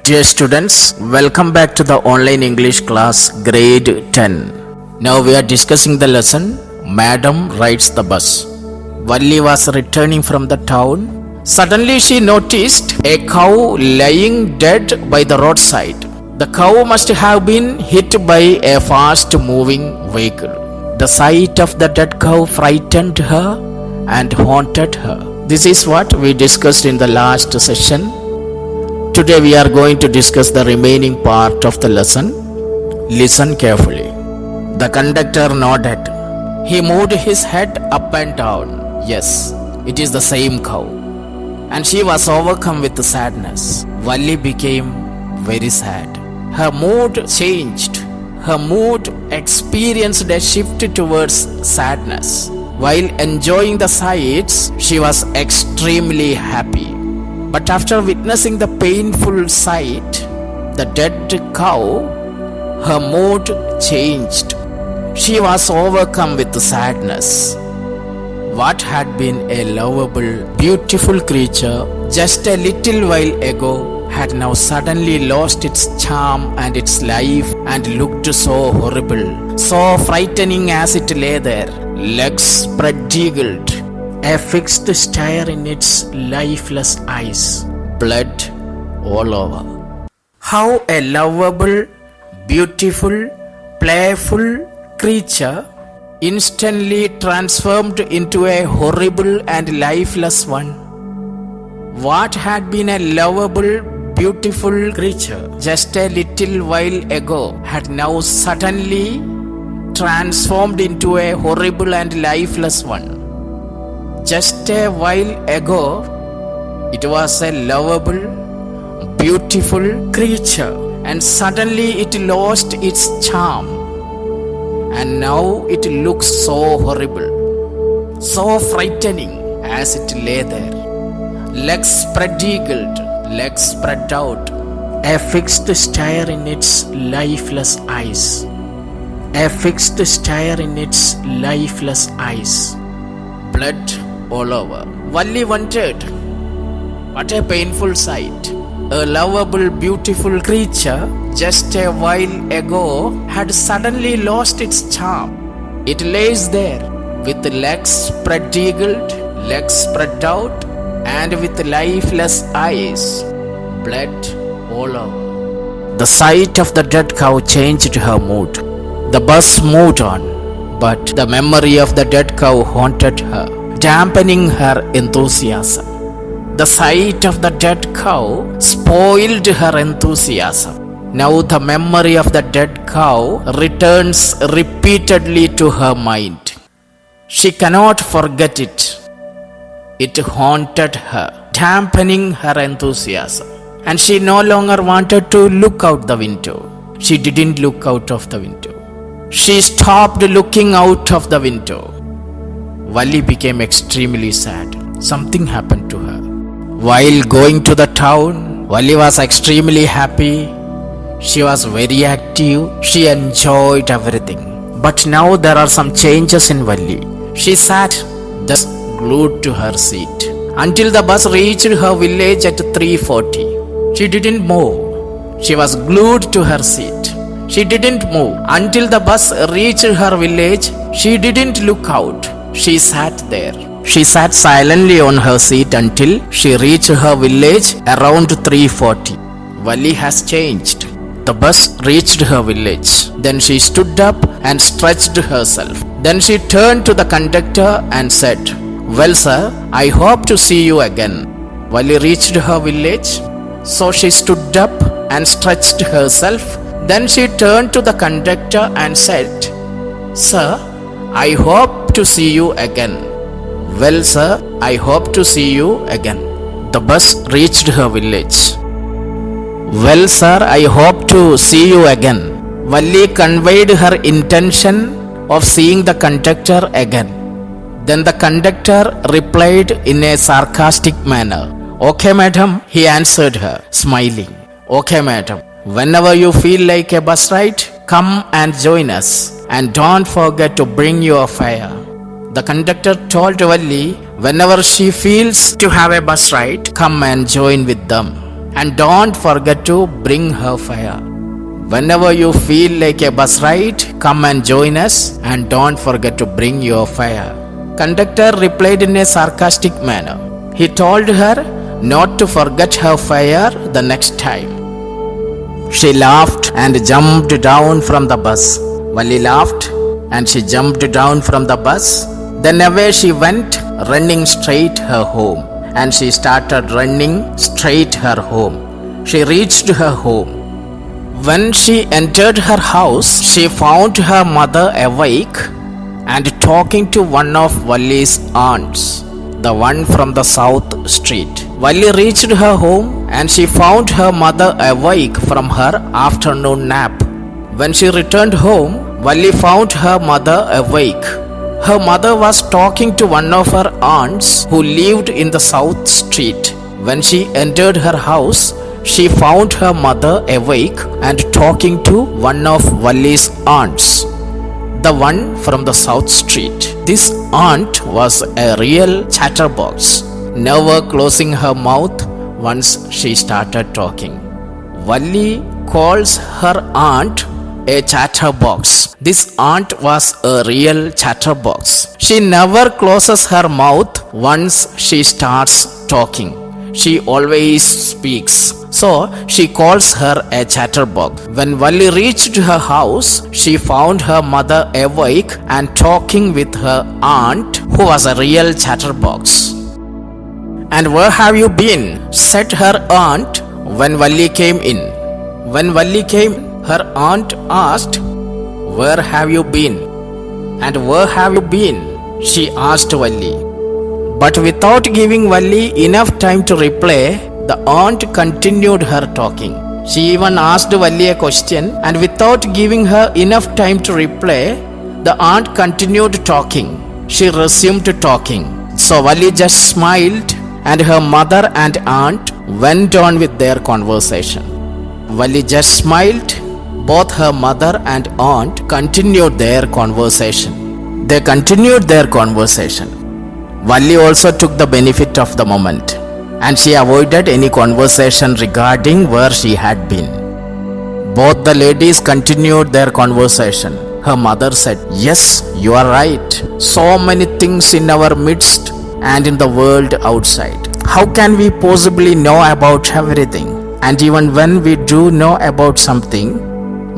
Dear students, welcome back to the online English class grade 10. Now we are discussing the lesson Madam Rides the Bus. Wally was returning from the town. Suddenly she noticed a cow lying dead by the roadside. The cow must have been hit by a fast moving vehicle. The sight of the dead cow frightened her and haunted her. This is what we discussed in the last session. Today we are going to discuss the remaining part of the lesson. Listen carefully. The conductor nodded. He moved his head up and down. Yes, it is the same cow. And she was overcome with sadness. Wally became very sad. Her mood changed. Her mood experienced a shift towards sadness. While enjoying the sights, she was extremely happy. But after witnessing the painful sight, the dead cow, her mood changed. She was overcome with sadness. What had been a lovable, beautiful creature just a little while ago had now suddenly lost its charm and its life and looked so horrible, so frightening as it lay there, legs spread-eagled, a fixed stare in its lifeless eyes, blood all over. How a lovable, beautiful, playful creature instantly transformed into a horrible and lifeless one. What had been a lovable, beautiful creature just a little while ago had now suddenly transformed into a horrible and lifeless one. Just a while ago, it was a lovable, beautiful creature, and suddenly it lost its charm. And now it looks so horrible, so frightening as it lay there. Legs spread-eagled, legs spread out, a fixed stare in its lifeless eyes. A fixed stare in its lifeless eyes. Blood all over. Wally wondered, what a painful sight. A lovable, beautiful creature just a while ago had suddenly lost its charm. It lays there with legs spread-eagled, legs spread out, and with lifeless eyes. Blood all over. The sight of the dead cow changed her mood. The bus moved on, but the memory of the dead cow haunted her, dampening her enthusiasm. The sight of the dead cow spoiled her enthusiasm. Now the memory of the dead cow returns repeatedly to her mind. She cannot forget it. It haunted her, dampening her enthusiasm. And she no longer wanted to look out the window. She didn't look out of the window. She stopped looking out of the window. Wally became extremely sad. Something happened to her. While going to the town, Wally was extremely happy. She was very active. She enjoyed everything. But now there are some changes in Wally. She sat thus glued to her seat until the bus reached her village at 3:40. She didn't move. She was glued to her seat. She didn't move until the bus reached her village. She didn't look out. She sat there. She sat silently on her seat until she reached her village around 3:40. Wally has changed. The bus reached her village. Then she stood up and stretched herself. Then she turned to the conductor and said, "Well, sir, I hope to see you again." Wally reached her village, so she stood up and stretched herself. Then she turned to the conductor and said, "Sir, I hope to see you again." "Well, sir, I hope to see you again." The bus reached her village. "Well, sir, I hope to see you again." Wally conveyed her intention of seeing the conductor again. Then the conductor replied in a sarcastic manner. "Okay, madam," he answered her, smiling. "Okay, madam. Whenever you feel like a bus ride, come and join us. And don't forget to bring your fare." The conductor told Wally whenever she feels to have a bus ride, come and join with them. And don't forget to bring her fare. Whenever you feel like a bus ride, come and join us and don't forget to bring your fare. Conductor replied in a sarcastic manner. He told her not to forget her fare the next time. She laughed and jumped down from the bus. Wally laughed and she jumped down from the bus. Then away she went, running straight her home. And she started running straight her home. She reached her home. When she entered her house, she found her mother awake and talking to one of Wally's aunts, the one from the south street. Wally reached her home and she found her mother awake from her afternoon nap. When she returned home, Wally found her mother awake. Her mother was talking to one of her aunts who lived in the south street. When she entered her house, she found her mother awake and talking to one of Wally's aunts, the one from the south street. This aunt was a real chatterbox, never closing her mouth once she started talking. Wally calls her aunt a chatterbox. This aunt was a real chatterbox. She never closes her mouth once she starts talking. She always speaks. So she calls her a chatterbox. When Wally reached her house, she found her mother awake and talking with her aunt, who was a real chatterbox. "And where have you been?" said her aunt when Wally came in. When Wally came, her aunt asked, "Where have you been?" "And where have you been?" she asked Wally. But without giving Wally enough time to reply, the aunt continued her talking. She even asked Wally a question, and without giving her enough time to reply, the aunt continued talking. She resumed talking. So Wally just smiled, and her mother and aunt went on with their conversation. Wally just smiled. Both her mother and aunt continued their conversation. They continued their conversation. Wally also took the benefit of the moment, and she avoided any conversation regarding where she had been. Both the ladies continued their conversation. Her mother said, "Yes, you are right. So many things in our midst and in the world outside. How can we possibly know about everything? And even when we do know about something,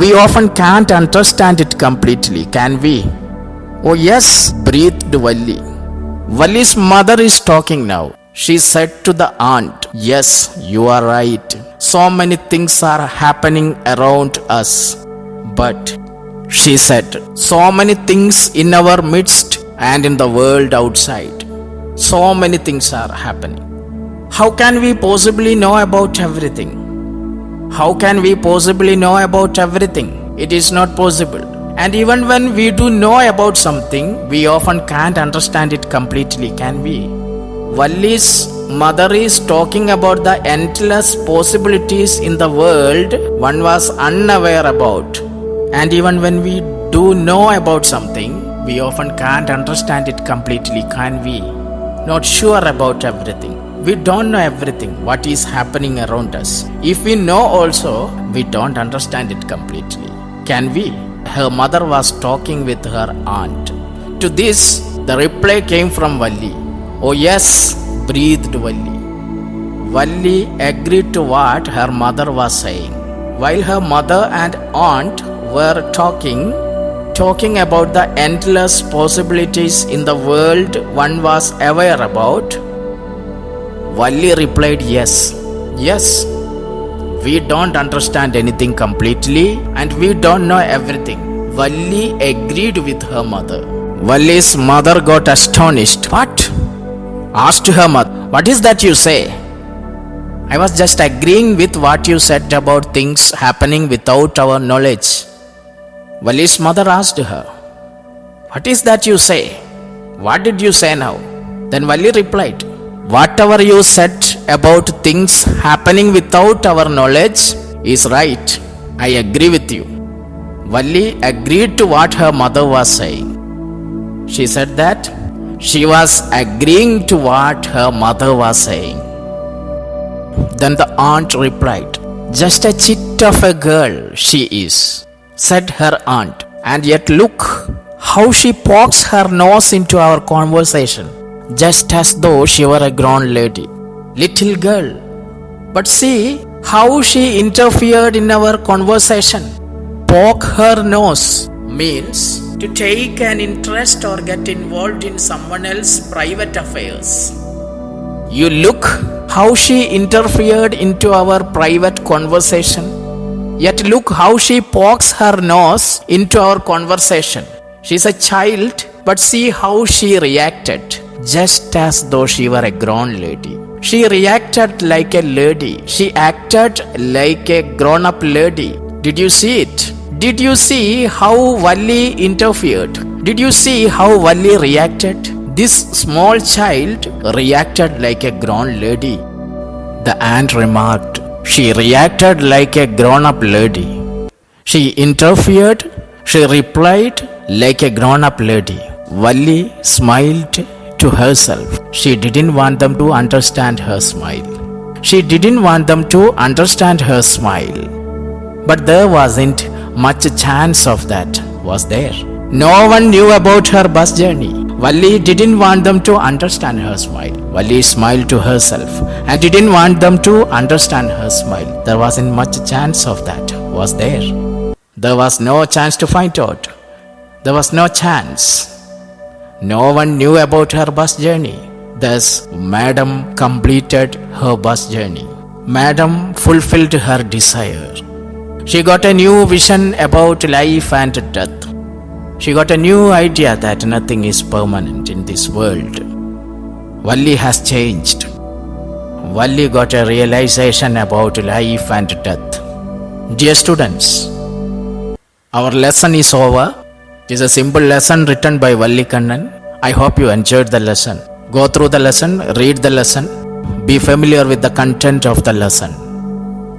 we often can't understand it completely, can we?" "Oh yes," breathed Wally. Wally's mother is talking now. She said to the aunt, "Yes, you are right. So many things are happening around us. But," she said, "so many things in our midst and in the world outside. So many things are happening. How can we possibly know about everything? How can we possibly know about everything? It is not possible. And even when we do know about something, we often can't understand it completely, can we?" Wally's mother is talking about the endless possibilities in the world one was unaware about. And even when we do know about something, we often can't understand it completely, can we? Not sure about everything. We don't know everything, what is happening around us. If we know also, we don't understand it completely, can we? Her mother was talking with her aunt. To this, the reply came from Wally. "Oh yes," breathed Wally. Wally agreed to what her mother was saying. While her mother and aunt were talking about the endless possibilities in the world one was aware about, Wally replied, "Yes, yes. We don't understand anything completely and we don't know everything." Wally agreed with her mother. Wally's mother got astonished. "What?" asked her mother. "What is that you say?" "I was just agreeing with what you said about things happening without our knowledge." Wally's mother asked her, "What is that you say? What did you say now?" Then Wally replied, "Whatever you said about things happening without our knowledge is right. I agree with you." Wally agreed to what her mother was saying. She said that she was agreeing to what her mother was saying. Then the aunt replied, "Just a chit of a girl she is," said her aunt. "And yet look how she pokes her nose into our conversation, just as though she were a grown lady. Little girl, but see how she interfered in our conversation." Poke her nose means to take an interest or get involved in someone else's private affairs. You look how she interfered into our private conversation. Yet look how she pokes her nose into our conversation. She's a child, but see how she reacted, just as though she were a grown lady. She reacted like a lady. She acted like a grown-up lady. Did you see it? Did you see how Wally interfered? Did you see how Wally reacted? This small child reacted like a grown lady. The aunt remarked, "She reacted like a grown-up lady. She interfered, she replied like a grown-up lady." Wally smiled to herself. She didn't want them to understand her smile. She didn't want them to understand her smile. But there wasn't much chance of that, was there? No one knew about her bus journey. Wally didn't want them to understand her smile. Wally smiled to herself and didn't want them to understand her smile. There wasn't much chance of that, was there? There was no chance to find out. There was no chance. No one knew about her bus journey. Thus, Madam completed her bus journey. Madam fulfilled her desire. She got a new vision about life and death. She got a new idea that nothing is permanent in this world. Wally has changed. Wally got a realization about life and death. Dear students, our lesson is over. It is a simple lesson written by Wally Kannan. I hope you enjoyed the lesson. Go through the lesson, read the lesson, be familiar with the content of the lesson.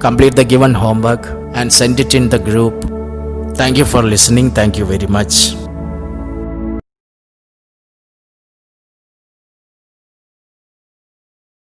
Complete the given homework and send it in the group. Thank you for listening. Thank you very much.